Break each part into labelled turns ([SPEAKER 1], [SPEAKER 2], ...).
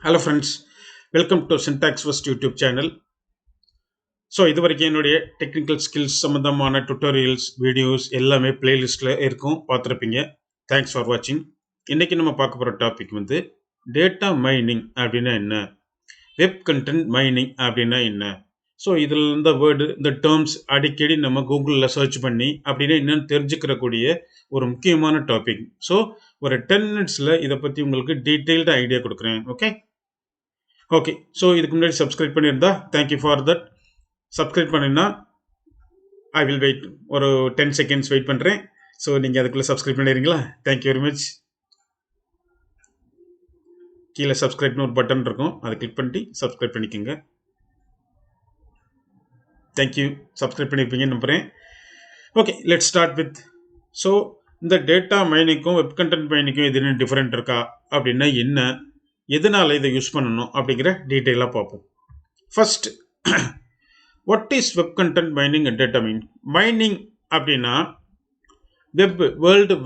[SPEAKER 1] Hello friends, welcome to Syntax First YouTube channel. So இது வரைக்கும் என்னுடைய டெக்னிக்கல் ஸ்கில்ஸ் சம்மந்தமான டுட்டோரியல்ஸ் வீடியோஸ் எல்லாமே பிளேலிஸ்ட்டில் இருக்கும், பார்த்துருப்பீங்க. தேங்க்ஸ் ஃபார் வாட்சிங். இன்றைக்கி நம்ம பார்க்க போகிற டாபிக் வந்து டேட்டா மைனிங் அப்படின்னா என்ன, வெப் கண்டென்ட் மைனிங் அப்படின்னா என்ன. ஸோ இதில் இந்த வேர்டு இந்த டேர்ம்ஸ் அடிக்கடி நம்ம கூகுளில் சர்ச் பண்ணி அப்படின்னா என்னென்னு தெரிஞ்சுக்கிறக்கூடிய ஒரு முக்கியமான டாபிக். ஸோ ஒரு 10 மினிட்ஸில் இதை பற்றி உங்களுக்கு டீட்டெயில்டு ஐடியா கொடுக்குறேன். ஓகே. ஸோ இதுக்கு முன்னாடி சப்ஸ்கிரைப் பண்ணியிருந்தா தேங்க்யூ ஃபார் தட். சப்ஸ்கிரைப் பண்ணினா ஐ வில் வெயிட், ஒரு 10 செகண்ட்ஸ் வெயிட் பண்ணுறேன். ஸோ நீங்கள் அதுக்குள்ளே சப்ஸ்கிரைப் பண்ணிடுறீங்களா? Thank you very much. கீழே சப்ஸ்கிரைப்னு ஒரு பட்டன் இருக்கும், அதை கிளிக் பண்ணிட்டு சப்ஸ்கிரைப் பண்ணிக்கோங்க. தேங்க்யூ, சப்ஸ்கிரைப் பண்ணியிருப்பீங்கன்னு நம்புகிறேன். Okay, let start with. So இந்த டேட்டா மைனிங்க்கும் வெப் கண்டென்ட் மைனிங்க்கும் எது என்ன டிஃப்ரெண்ட் இருக்கா அப்படின்னா என்ன, எதனால் இதை யூஸ் பண்ணணும் அப்படிங்கிற டீட்டெயிலாக பார்ப்போம். First, what is web content mining and data mining? Mining அப்படின்னா வெப், வேர்ல்டு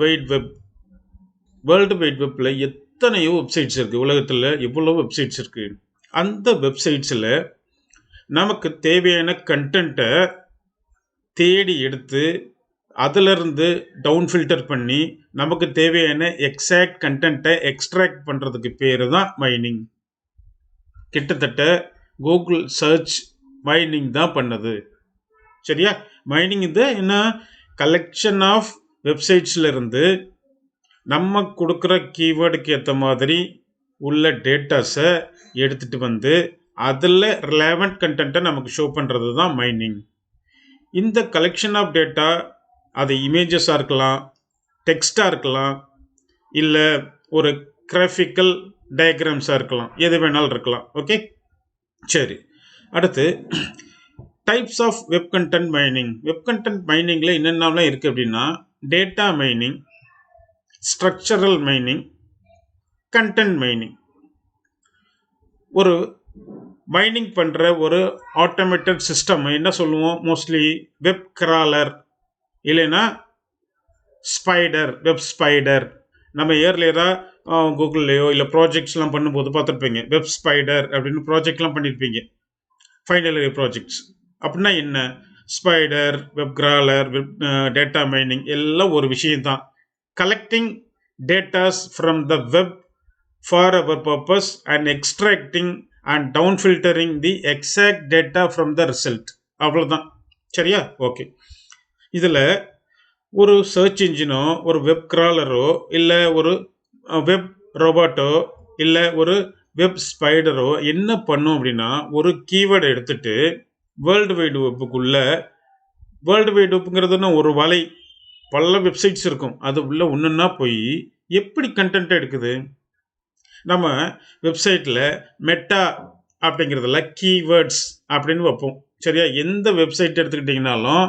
[SPEAKER 1] வைட் வெப்பில் எத்தனையோ வெப்சைட்ஸ் இருக்குது. உலகத்தில் எவ்வளோ வெப்சைட்ஸ் இருக்குது. அந்த வெப்சைட்ஸில் நமக்கு தேவையான கண்டென்ட்டை தேடி எடுத்து அதிலிருந்து டவுன் ஃபில்டர் பண்ணி நமக்கு தேவையான எக்ஸாக்ட் கண்டென்ட்டை எக்ஸ்ட்ராக்ட் பண்ணுறதுக்கு பேர் தான் மைனிங். கிட்டத்தட்ட கூகுள் சர்ச் மைனிங் தான் பண்ணது. சரியா? மைனிங் இது என்ன, கலெக்ஷன் ஆஃப் வெப்சைட்ஸில் இருந்து நம்ம கொடுக்குற கீவேர்டுக்கு ஏற்ற மாதிரி உள்ள டேட்டாஸை எடுத்துகிட்டு வந்து அதில் ரிலவெண்ட் கண்டென்ட்டை நமக்கு ஷோ பண்ணுறது தான் மைனிங். இந்த கலெக்ஷன் ஆஃப் டேட்டா, அது இமேஜஸாக இருக்கலாம், டெக்ஸ்டாக இருக்கலாம், இல்லை ஒரு கிராஃபிக்கல் டயக்ராம்ஸாக இருக்கலாம், எது வேணாலும் இருக்கலாம். ஓகே, சரி. அடுத்து types of web content mining. Web content மைனிங்கில் என்னென்னலாம் இருக்குது அப்படின்னா data mining, structural mining, content mining. ஒரு மைனிங் பண்ணுற ஒரு ஆட்டோமேட்டட் சிஸ்டம் என்ன சொல்லுவோம், மோஸ்ட்லி வெப் கிராலர் இல்லைன்னா ஸ்பைடர், வெப் ஸ்பைடர். நம்ம ஏர்லியராக கூகுள்லேயோ இல்லை ப்ராஜெக்ட்ஸ்லாம் பண்ணும்போது பார்த்துருப்பீங்க, வெப் ஸ்பைடர் அப்படின்னு ப்ராஜெக்ட்லாம் பண்ணியிருப்பீங்க, ஃபைனல் இயர் ப்ராஜெக்ட்ஸ். அப்படின்னா என்ன, spider, web crawler, web data mining எல்லாம் ஒரு விஷயம்தான். Collecting datas from the web for our purpose and extracting and down filtering the exact data from the result. அவ்வளோதான். சரியா? ஓகே. இதில் ஒரு சர்ச் இன்ஜினோ, ஒரு வெப் கிராலரோ, இல்லை ஒரு வெப் ரோபோட்டோ, இல்லை ஒரு வெப் ஸ்பைடரோ என்ன பண்ணும் அப்படின்னா ஒரு கீவேர்டை எடுத்துட்டு வேர்ல்டு வைடு வெப்புக்குள்ள, வேர்ல்டு வைடு வெப்புங்கிறதுனா ஒரு வலை, பல வெப்சைட்ஸ் இருக்கும், அது உள்ள ஒன்றுன்னா போய் எப்படி கண்டென்ட் எடுக்குது. நம்ம வெப்சைட்டில் மெட்டா அப்படிங்கிறதுல கீவேர்ட்ஸ் அப்படின்னு வைப்போம். சரியா? எந்த வெப்சைட் எடுத்துக்கிட்டிங்கனாலும்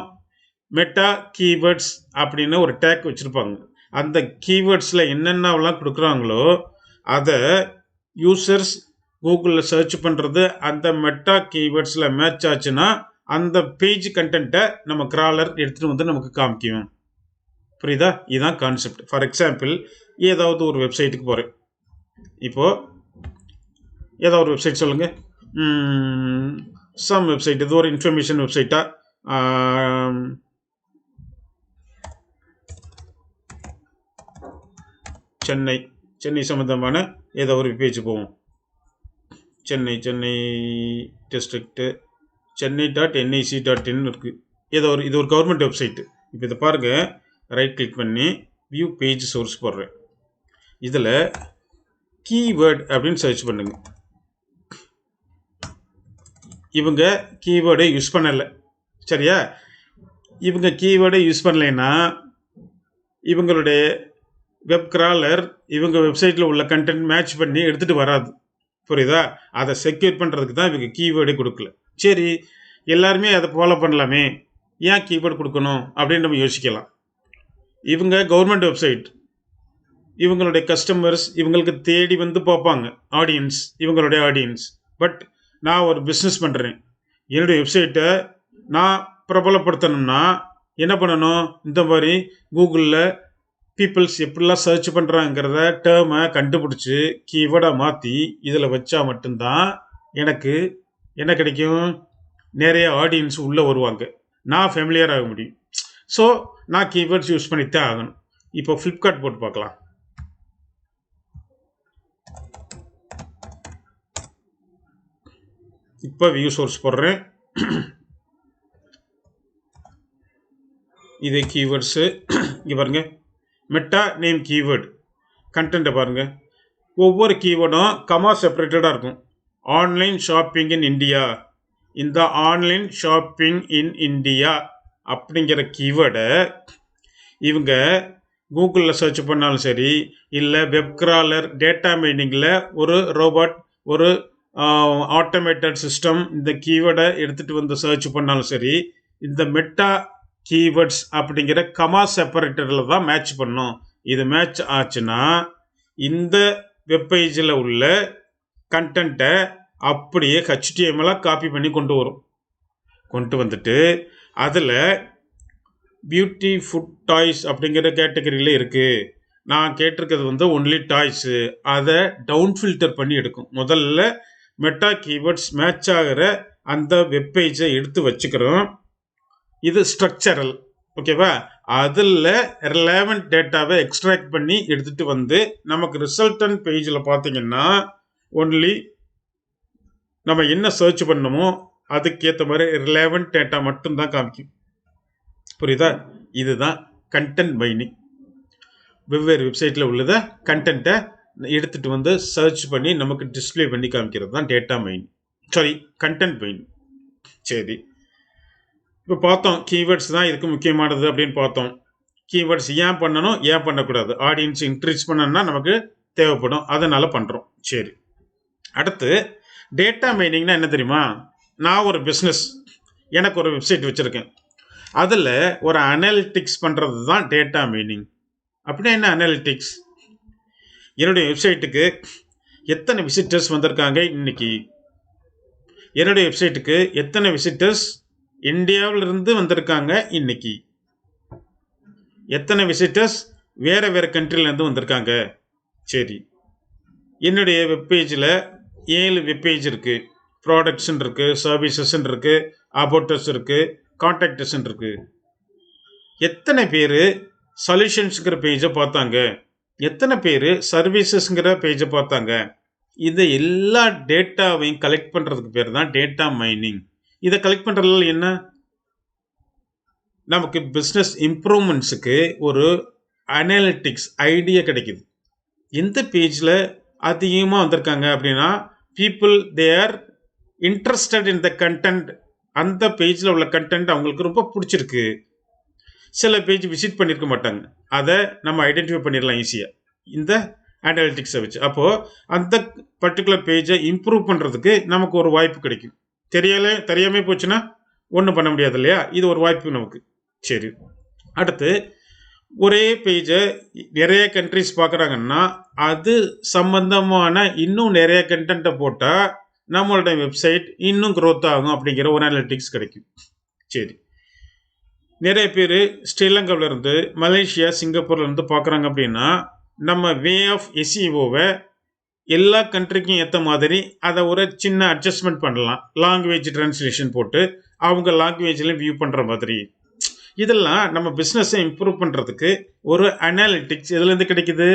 [SPEAKER 1] மெட்டா கீவேர்ட்ஸ் அப்படின்னு ஒரு டேக் வச்சுருப்பாங்க. அந்த கீவேர்ட்ஸில் என்னென்னலாம் கொடுக்குறாங்களோ அதை யூசர்ஸ் கூகுளில் சர்ச் பண்ணுறது, அந்த மெட்டா கீவேர்ட்ஸில் மேட்ச் ஆச்சுன்னா அந்த பேஜ் கண்டென்ட்டை நம்ம கிராலர் எடுத்துகிட்டு வந்து நமக்கு காமிக்கும். புரியுதா? இதுதான் கான்செப்ட். ஃபார் எக்ஸாம்பிள், ஏதாவது ஒரு வெப்சைட்டுக்கு போகிறேன். இப்போது ஏதாவது ஒரு வெப்சைட் சொல்லுங்கள், சம் வெப்சைட், இது ஒரு இன்ஃபர்மேஷன் வெப்சைட்டாக, சென்னை சம்மந்தமான ஏதோ ஒரு பேஜ் போவோம். சென்னை டிஸ்ட்ரிக்ட்டு chennai.nic.in இருக்குது. இது ஒரு கவர்மெண்ட் வெப்சைட்டு. இப்போ இதை பாருங்கள், ரைட் கிளிக் பண்ணி வியூ பேஜ் சோர்ஸ் போடுறேன். இதில் கீவேர்டு அப்படின்னு சர்ச் பண்ணுங்க. இவங்க கீவேர்டை யூஸ் பண்ணலை. சரியா? இவங்க கீவேர்டை யூஸ் பண்ணலைன்னா இவங்களுடைய வெப் கிராலர் இவங்க வெப்சைட்டில் உள்ள கண்டென்ட் மேட்ச் பண்ணி எடுத்துகிட்டு வராது. புரியுதா? அதை செக்யூர் பண்ணுறதுக்கு தான் இவங்க கீவேர்டே கொடுக்கல. சரி, எல்லாருமே அதை ஃபாலோ பண்ணலாமே, ஏன் கீவேர்டு கொடுக்கணும் அப்படின்னு நம்ம யோசிக்கலாம். இவங்க கவர்மெண்ட் வெப்சைட், இவங்களுடைய கஸ்டமர்ஸ் இவங்களுக்கு தேடி வந்து பார்ப்பாங்க, ஆடியன்ஸ், இவங்களுடைய ஆடியன்ஸ். பட் நான் ஒரு பிஸ்னஸ் பண்ணுறேன், என்னுடைய வெப்சைட்டை நான் பிரபலப்படுத்தணும்னா என்ன பண்ணணும், இந்த மாதிரி கூகுளில் பீப்புள்ஸ் எப்படிலாம் சர்ச் பண்ணுறாங்கிறத டேர்மை கண்டுபிடிச்சி கீவேர்டாக மாற்றி இதில் வச்சா மட்டும்தான் எனக்கு என்ன கிடைக்கும், நிறைய ஆடியன்ஸ் உள்ளே வருவாங்க, நான் ஃபெமிலியர் ஆக முடியும். ஸோ நான் கீவேர்ட்ஸ் யூஸ் பண்ணித்தான் ஆகணும். இப்போ ஃப்ளிப்கார்ட் போட்டு பார்க்கலாம். இப்போ வியூ சோர்ஸ் போடுறேன். இது கீவேர்ட்ஸு. இங்கே பாருங்கள், மெட்டா நேம் கீவேர்டு கண்டென்ட்டை பாருங்கள். ஒவ்வொரு கீவேர்டும் கமா செப்பரேட்டடாக இருக்கும். ஆன்லைன் ஷாப்பிங் இன் இந்தியா, இந்த ஆன்லைன் ஷாப்பிங் இன் இந்தியா அப்படிங்கிற கீவேர்டை இவங்க கூகுளில் சர்ச் பண்ணாலும் சரி, இல்லை வெப் கிராலர் டேட்டா மைனிங்கில் ஒரு ரோபோட், ஒரு ஆட்டோமேட்டட் சிஸ்டம் இந்த கீவேர்டை எடுத்துகிட்டு வந்து சர்ச் பண்ணாலும் சரி, இந்த மெட்டா கீவேர்ட்ஸ் அப்படிங்கிற கமா செப்பரேட்டரில் தான் மேட்ச் பண்ணும். இது மேட்ச் ஆச்சுன்னா இந்த வெப்பேஜில் உள்ள கண்டென்ட்டை அப்படியே HTML காப்பி பண்ணி கொண்டு வரும். கொண்டு வந்துட்டு அதில் பியூட்டி ஃபுட் டாய்ஸ் அப்படிங்கிற கேட்டகரியில் இருக்குது. நான் கேட்டிருக்கிறது வந்து ஒன்லி டாய்ஸு, அதை டவுன் ஃபில்டர் பண்ணி எடுக்கும். முதல்ல மெட்டா கீவேர்ட்ஸ் மேட்ச் ஆகிற அந்த வெப்பேஜை எடுத்து வச்சுக்கிறோம். இது ஸ்ட்ரக்சரல், ஓகேவா? அதில் ரிலவெண்ட் டேட்டாவை எக்ஸ்ட்ராக்ட் பண்ணி எடுத்துகிட்டு வந்து நமக்கு ரிசல்டன் பேஜில் பார்த்தீங்கன்னா ஒன்லி நம்ம என்ன சர்ச் பண்ணணுமோ அதுக்கேற்ற மாதிரி ரிலவெண்ட் டேட்டா மட்டும்தான் காமிக்கும். புரியுதா? இதுதான் கண்டென்ட் மைனிங். வெவ்வேறு வெப்சைட்டில் உள்ளதை கண்டென்ட்டை எடுத்துகிட்டு வந்து சர்ச் பண்ணி நமக்கு டிஸ்பிளே பண்ணி காமிக்கிறது தான் data mining, sorry content mining. சரி, இப்போ பார்த்தோம் கீவேர்ட்ஸ் தான் இதுக்கு முக்கியமானது அப்படின்னு பார்த்தோம். கீவேர்ட்ஸ் ஏன் பண்ணணும், ஏன் பண்ணக்கூடாது, ஆடியன்ஸ் இன்க்ரீஸ் பண்ணணும்னா நமக்கு தேவைப்படும், அதனால் பண்ணுறோம். சரி, அடுத்து டேட்டா மைனிங்னா என்ன தெரியுமா? நான் ஒரு பிஸ்னஸ், எனக்கு ஒரு வெப்சைட் வச்சுருக்கேன், அதில் ஒரு அனாலிட்டிக்ஸ் பண்ணுறது தான் டேட்டா மைனிங். அப்படின்னா என்ன அனாலிட்டிக்ஸ்? என்னுடைய வெப்சைட்டுக்கு எத்தனை விசிட்டர்ஸ் வந்திருக்காங்க இன்னைக்கு, என்னுடைய வெப்சைட்டுக்கு எத்தனை விசிட்டர்ஸ் இந்தியாவிலிருந்து வந்திருக்காங்க இன்னைக்கு, எத்தனை விசிட்டர்ஸ் வேறு வேறு கண்ட்ரிலேருந்து வந்திருக்காங்க. சரி, என்னுடைய வெப்பேஜில் 7 வெப்பேஜ் இருக்குது. ப்ராடக்ட்ஸ்ன்னு இருக்குது, சர்வீசஸ்ன்னு இருக்குது, அபோட்டஸ் இருக்குது, கான்டாக்டஸ்ன்னு இருக்குது. எத்தனை பேர் சொல்யூஷன்ஸுங்கிற பேஜை பார்த்தாங்க, எத்தனை பேர் சர்வீசஸ்ங்கிற பேஜை பார்த்தாங்க. இது எல்லா டேட்டாவையும் கலெக்ட் பண்ணுறதுக்கு பேர் தான் டேட்டா மைனிங். இதை கலெக்ட் பண்ணுறதுல என்ன, நமக்கு பிஸ்னஸ் இம்ப்ரூவ்மெண்ட்ஸுக்கு ஒரு அனாலிட்டிக்ஸ் ஐடியா கிடைக்குது. எந்த பேஜில் அதிகமாக வந்திருக்காங்க அப்படின்னா people they are interested in the content, அந்த பேஜில் உள்ள கண்டென்ட் அவங்களுக்கு ரொம்ப பிடிச்சிருக்கு. சில பேஜ் விசிட் பண்ணியிருக்க மாட்டாங்க, அதை நம்ம ஐடென்டிஃபை பண்ணிடலாம் ஈஸியாக இந்த அனாலிட்டிக்ஸை வச்சு. அப்போது அந்த பர்டிகுலர் பேஜை இம்ப்ரூவ் பண்ணுறதுக்கு நமக்கு ஒரு வாய்ப்பு கிடைக்கும். தெரியாமல் போச்சுன்னா ஒன்றும் பண்ண முடியாது இல்லையா? இது ஒரு வாய்ப்பு நமக்கு. சரி, அடுத்து ஒரே பேஜை நிறைய கண்ட்ரிஸ் பார்க்குறாங்கன்னா அது சம்பந்தமான இன்னும் நிறைய கண்டென்ட்டை போட்டால் நம்மளோட வெப்சைட் இன்னும் க்ரோத் ஆகும் அப்படிங்கிற ஒரு அனாலிட்டிக்ஸ் கிடைக்கும். சரி, நிறைய பேர் ஸ்ரீலங்காவிலேருந்து, மலேசியா, சிங்கப்பூர்லேருந்து பார்க்குறாங்க அப்படின்னா நம்ம வே ஆஃப் எஸ்இஓவை எல்லா கண்ட்ரிக்கும் ஏற்ற மாதிரி அதை ஒரு சின்ன அட்ஜஸ்ட்மெண்ட் பண்ணலாம். லாங்குவேஜ் ட்ரான்ஸ்லேஷன் போட்டு அவங்க லாங்குவேஜில் வியூ பண்ணுற மாதிரி. இதெல்லாம் நம்ம பிஸ்னஸை இம்ப்ரூவ் பண்ணுறதுக்கு ஒரு அனாலிட்டிக்ஸ் இதுலேருந்து கிடைக்குது,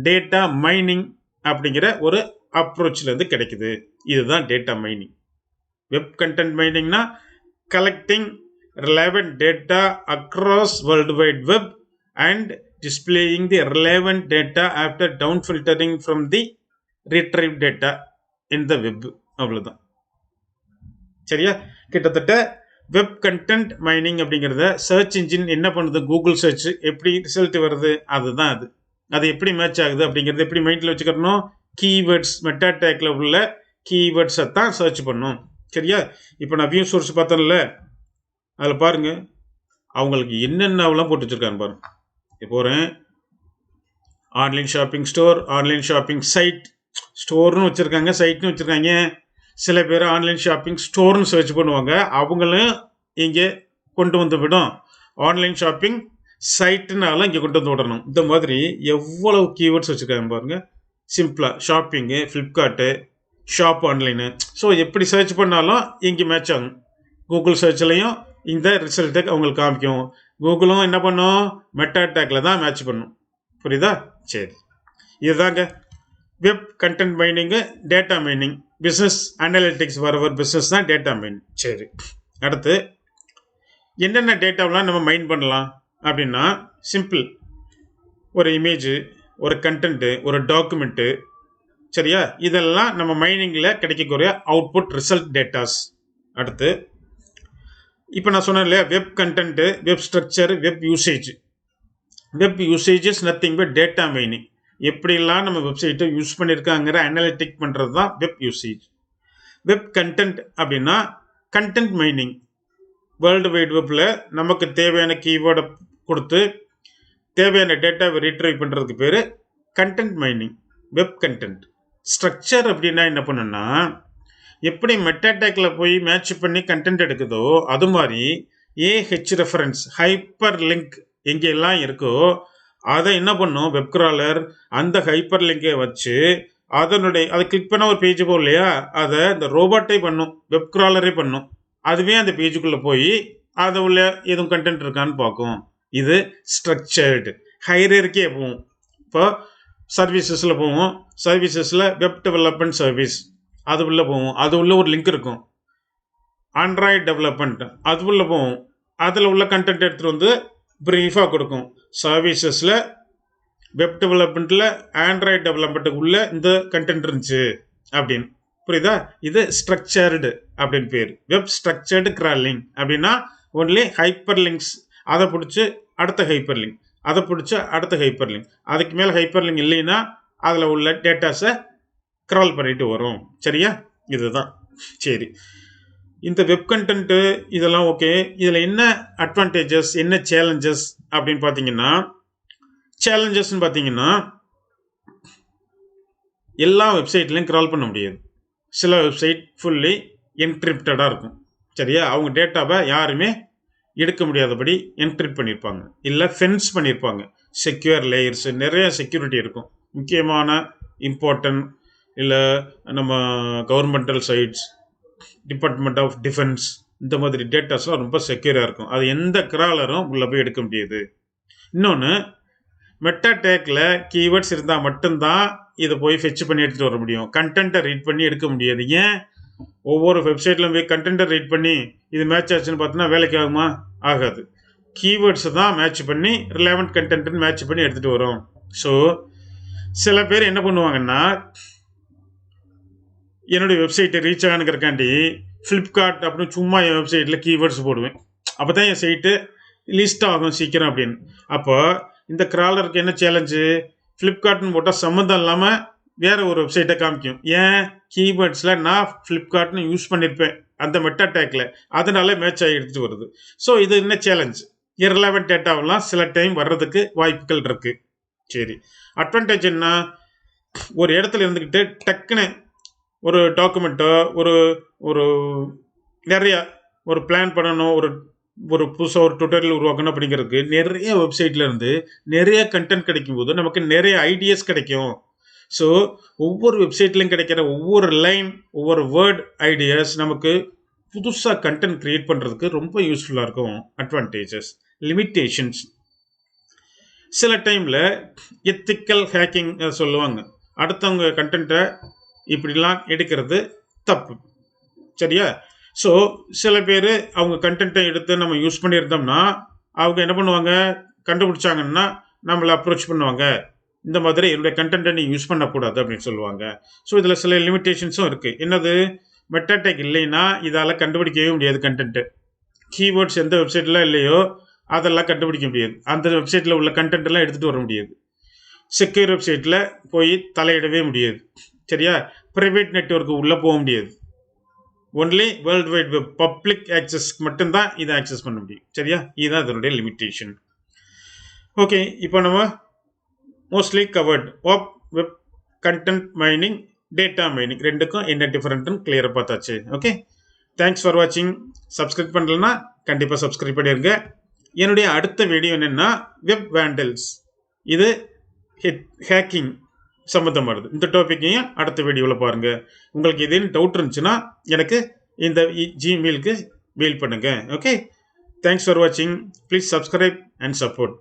[SPEAKER 1] டேட்டா மைனிங் அப்படிங்கிற ஒரு அப்ரோச்லேருந்து கிடைக்குது. இதுதான் டேட்டா மைனிங். வெப் கண்டென்ட் மைனிங்னா collecting relevant data across World Wide Web and displaying the relevant data after down filtering from the retrieved data in the web. அவ்வளோதான். சரியா? கிட்டத்தட்ட வெப் கண்டென்ட் மைனிங் அப்படிங்கிறத சர்ச் இன்ஜின் என்ன பண்ணுது, Google search எப்படி result வருது அதுதான் அது. அது எப்படி மேட்ச் ஆகுது அப்படிங்கிறது எப்படி மைண்டில் வச்சுக்கிறணும், கீவேர்ட்ஸ் மெட்டா டேக்கில் உள்ள கீவேர்ட்ஸை தான் சர்ச் பண்ணும். சரியா? இப்போ நான் வியூ சோர்ஸ் பார்த்தேன்ல, அதில் பாருங்கள் அவங்களுக்கு என்னென்னலாம் போட்டு வச்சுருக்காங்க பாருங்கள். இப்போ போகிறேன், online shopping store, online shopping site, ஸ்டோர்னு வச்சுருக்காங்க, சைட்னு வச்சுருக்காங்க. சில பேர் ஆன்லைன் ஷாப்பிங் ஸ்டோர்னு சர்ச் பண்ணுவாங்க, அவங்களும் இங்கே கொண்டு வந்து விடும். ஆன்லைன் ஷாப்பிங் சைட்டுனாலும் இங்கே கொண்டு வந்து விடணும். இந்த மாதிரி எவ்வளவு கீவேர்ட்ஸ் வச்சுருக்காங்க பாருங்கள். சிம்பிளாக shopping, Flipkart, shop online. So எப்படி சர்ச் பண்ணாலும் இங்கே மேட்ச் ஆகும். கூகுள் சர்ச்லையும் இந்த ரிசல்ட்டை அவங்களுக்கு காமிக்கும். கூகுளும் என்ன பண்ணும், மெட்டா டேக்கில் தான் மேட்ச் பண்ணும். புரியுதா? சரி, இதுதாங்க web content மைனிங்கு, data mining, business analytics வர பிஸ்னஸ் தான் டேட்டா மைனிங். சரி, அடுத்து என்னென்ன டேட்டாவெலாம் நம்ம மைன் பண்ணலாம் அப்படின்னா, சிம்பிள். ஒரு இமேஜு, ஒரு கண்டென்ட்டு, ஒரு டாக்குமெண்ட்டு, சரியா? இதெல்லாம் நம்ம மைனிங்கில் கிடைக்கக்கூடிய அவுட்புட் ரிசல்ட் டேட்டாஸ். அடுத்து இப்போ நான் சொன்னேன் இல்லையா, web content, web structure, web usage. Web usage is nothing but data mining. எப்படிலாம் நம்ம வெப்சைட்டை யூஸ் பண்ணியிருக்காங்கிற அனாலிட்டிக் பண்ணுறது தான் வெப் யூசேஜ். வெப் கண்டென்ட் அப்படின்னா கண்டென்ட் மைனிங். வேர்ல்டு வைட் வெப்பில் நமக்கு தேவையான கீவேர்டை கொடுத்து தேவையான டேட்டாவை ரீட்ரைவ் பண்ணுறதுக்கு பேர் content mining, web content. Structure அப்படின்னா என்ன பண்ணுன்னா, எப்படி மெட்டாடேக்கில் போய் மேட்ச் பண்ணி கண்டென்ட் எடுக்குதோ அது மாதிரி ஏஹெச் ரெஃபரன்ஸ், ஹைப்பர் லிங்க் எங்கெல்லாம் இருக்கோ அதை என்ன பண்ணும் வெப் கிராலர், அந்த ஹைப்பர் லிங்கை வச்சு அதை கிளிக் பண்ண ஒரு பேஜ் போகும் இல்லையா, அதை இந்த ரோபோட்டை பண்ணும், வெப் கிராலரே பண்ணும். அதுவே அந்த பேஜுக்குள்ளே போய் அதை உள்ள எதுவும் கண்டென்ட் இருக்கான்னு பார்க்கும். இது ஸ்ட்ரக்சர்டு. ஹையர்கே போகும். இப்போ சர்வீசஸில் போவோம், சர்வீசஸில் வெப் டெவலப்மெண்ட் சர்வீஸ் அது உள்ளே போவோம், அது உள்ள ஒரு லிங்க் இருக்கும். ஆண்ட்ராய்டு டெவலப்மெண்ட் அது உள்ளே போவோம், அதில் உள்ள கண்டென்ட் எடுத்துகிட்டு வந்து ப்ரீஃபாக கொடுக்கும். சர்வீசஸில் வெப் டெவலப்மெண்ட்டில் ஆண்ட்ராய்டு டெவலப்மெண்ட்டுக்கு உள்ள இந்த கண்டென்ட் இருந்துச்சு அப்படின்னு. புரியுதா? இது ஸ்ட்ரக்சர்டு அப்படின்னு பேர். வெப் ஸ்ட்ரக்சர்டு கிராலிங் அப்படின்னா ஒன்லி ஹைப்பர் லிங்க்ஸ், அதை பிடிச்சி அடுத்த ஹைப்பர் லிங்க், அதை பிடிச்ச அடுத்த ஹைப்பர் லிங்க், அதுக்கு மேலே ஹைப்பர் லிங்க் இல்லைன்னா அதில் உள்ள டேட்டாஸை க்ரால் பண்ணிட்டு வரும். சரியா? இதுதான். சரி, இந்த வெப் கண்டென்ட்டு இதெல்லாம் ஓகே. இதில் என்ன அட்வான்டேஜஸ், என்ன சேலஞ்சஸ் அப்படின்னு பார்த்தீங்கன்னா, சேலஞ்சஸ்ன்னு பார்த்தீங்கன்னா எல்லா வெப்சைட்லையும் க்ரால் பண்ண முடியாது. சில வெப்சைட் ஃபுல்லி என்கிரிப்டடாக இருக்கும். சரியா? அவங்க டேட்டாவை யாருமே எடுக்க முடியாதபடி என்கிரிப்ட் பண்ணியிருப்பாங்க, இல்லை ஃபென்ஸ் பண்ணியிருப்பாங்க. செக்யூர் லேயர்ஸு, நிறைய செக்யூரிட்டி இருக்கும். முக்கியமான இம்பார்ட்டன்ட் இல்லை நம்ம governmental sites, department of defence, இந்த மாதிரி டேட்டாஸ்லாம் ரொம்ப செக்யூராக இருக்கும். அது எந்த கிராலரும் உள்ளே போய் எடுக்க முடியாது. இன்னொன்று, மெட்டா டேக்கில் கீவேர்ட்ஸ் இருந்தால் மட்டும்தான் இதை போய் ஃபெச் பண்ணி எடுத்துகிட்டு வர முடியும். கண்டென்ட்டை ரீட் பண்ணி எடுக்க முடியாது. ஏன்? ஒவ்வொரு வெப்சைட்லையும் போய் கண்டென்ட்டை ரீட் பண்ணி இது மேட்ச் ஆச்சுன்னு பார்த்தோன்னா வேலைக்கு ஆகுமா? ஆகாது. கீவேர்ட்ஸை தான் மேட்ச் பண்ணி ரிலவெண்ட் கண்டென்ட்னு மேட்ச் பண்ணி எடுத்துகிட்டு வரும். ஸோ சில பேர் என்ன பண்ணுவாங்கன்னா, என்னுடைய வெப்சைட்டை ரீச் ஆகணுங்கிறக்காண்டி ஃப்ளிப்கார்ட் அப்படின்னு சும்மா என் வெப்சைட்டில் கீவேர்ட்ஸ் போடுவேன். அப்போ தான் என் சைட்டு லிஸ்ட் ஆகும் சீக்கிரம் அப்படின்னு. அப்போ இந்த கிராலருக்கு என்ன சேலஞ்சு? ஃப்ளிப்கார்ட்னு போட்டால் சம்மந்தம் இல்லாமல் வேறு ஒரு வெப்சைட்டை காமிக்கும். ஏன்? கீவேர்ட்ஸில் நான் ஃப்ளிப்கார்ட்னு யூஸ் பண்ணியிருப்பேன் அந்த மெட்டா டேக்கில், அதனால மேட்ச் ஆகி எடுத்துகிட்டு வருது. ஸோ இது என்ன சேலஞ்ச்? இரலவெண்ட் டேட்டாவெல்லாம் சில டைம் வர்றதுக்கு வாய்ப்புகள் இருக்குது. சரி, அட்வான்டேஜ் என்ன? ஒரு இடத்துல இருந்துக்கிட்டு டக்குன்னு ஒரு டாக்குமெண்ட்டோ ஒரு ஒரு நிறையா ஒரு பிளான் பண்ணணும், ஒரு புதுசாக ஒரு டுட்டோரியல் உருவாக்கணும் அப்படிங்கிறதுக்கு நிறைய வெப்சைட்டில் இருந்து நிறைய கண்டென்ட் கிடைக்கும்போது நமக்கு நிறைய ஐடியாஸ் கிடைக்கும். ஸோ ஒவ்வொரு வெப்சைட்லையும் கிடைக்கிற ஒவ்வொரு லைன், ஒவ்வொரு வேர்ட் ஐடியாஸ் நமக்கு புதுசாக கண்டென்ட் க்ரியேட் பண்ணுறதுக்கு ரொம்ப யூஸ்ஃபுல்லாக இருக்கும். அட்வான்டேஜஸ். லிமிட்டேஷன்ஸ், சில டைமில் எத்திக்கல் ஹேக்கிங் சொல்லுவாங்க. அடுத்தவங்க கண்டென்ட்டை இப்படிலாம் எடுக்கிறது தப்பு. சரியா? ஸோ சில பேர் அவங்க கண்டென்ட்டை எடுத்து நம்ம யூஸ் பண்ணியிருந்தோம்னா அவங்க என்ன பண்ணுவாங்க, கண்டுபிடிச்சாங்கன்னா நம்மளை அப்ரோச் பண்ணுவாங்க. இந்த மாதிரி என்னுடைய கண்டென்ட்டை நீ யூஸ் பண்ணக்கூடாது அப்படின்னு சொல்லுவாங்க. ஸோ இதில் சில லிமிட்டேஷன்ஸும் இருக்குது. என்னது? மெட்டா டேக் இல்லைன்னா இதால் கண்டுபிடிக்கவே முடியாது. கண்டென்ட்டு கீவேர்ட்ஸ் எந்த வெப்சைட்டில் இல்லையோ அதெல்லாம் கண்டுபிடிக்க முடியாது. அந்த வெப்சைட்டில் உள்ள கண்டென்ட்டெல்லாம் எடுத்துகிட்டு வர முடியாது. செக்யூர் வெப்சைட்டில் போய் தலையிடவே முடியாது. சரியா? ப்ரைவேட் நெட்வொர்க்கு உள்ளே போக முடியாது. Only world wide web public ஆக்சஸ்க்கு மட்டும்தான் இதை ஆக்சஸ் பண்ண முடியும். சரியா? இதுதான் இதனுடைய லிமிட்டேஷன். ஓகே, இப்போ நம்ம mostly covered web content mining, data mining ரெண்டுக்கும் என்ன டிஃபரெண்ட்னு கிளியராக பார்த்தாச்சு. ஓகே, தேங்க்ஸ் ஃபார் வாட்சிங். சப்ஸ்கிரைப் பண்ணலன்னா கண்டிப்பாக சப்ஸ்கிரைப் பண்ணிடுங்க. என்னுடைய அடுத்த வீடியோ என்னென்னா வெப் வேண்டல்ஸ், இது ஹேக்கிங் சம்மந்தமானது. இந்த டாப்பிக்கையும் அடுத்த வீடியோவில் பாருங்கள். உங்களுக்கு ஏதேனும் டவுட் இருந்துச்சுன்னா எனக்கு இந்த ஜிமெயிலுக்கு மெயில் பண்ணுங்கள். ஓகே, தேங்க்ஸ் ஃபார் வாட்சிங். Please subscribe and support.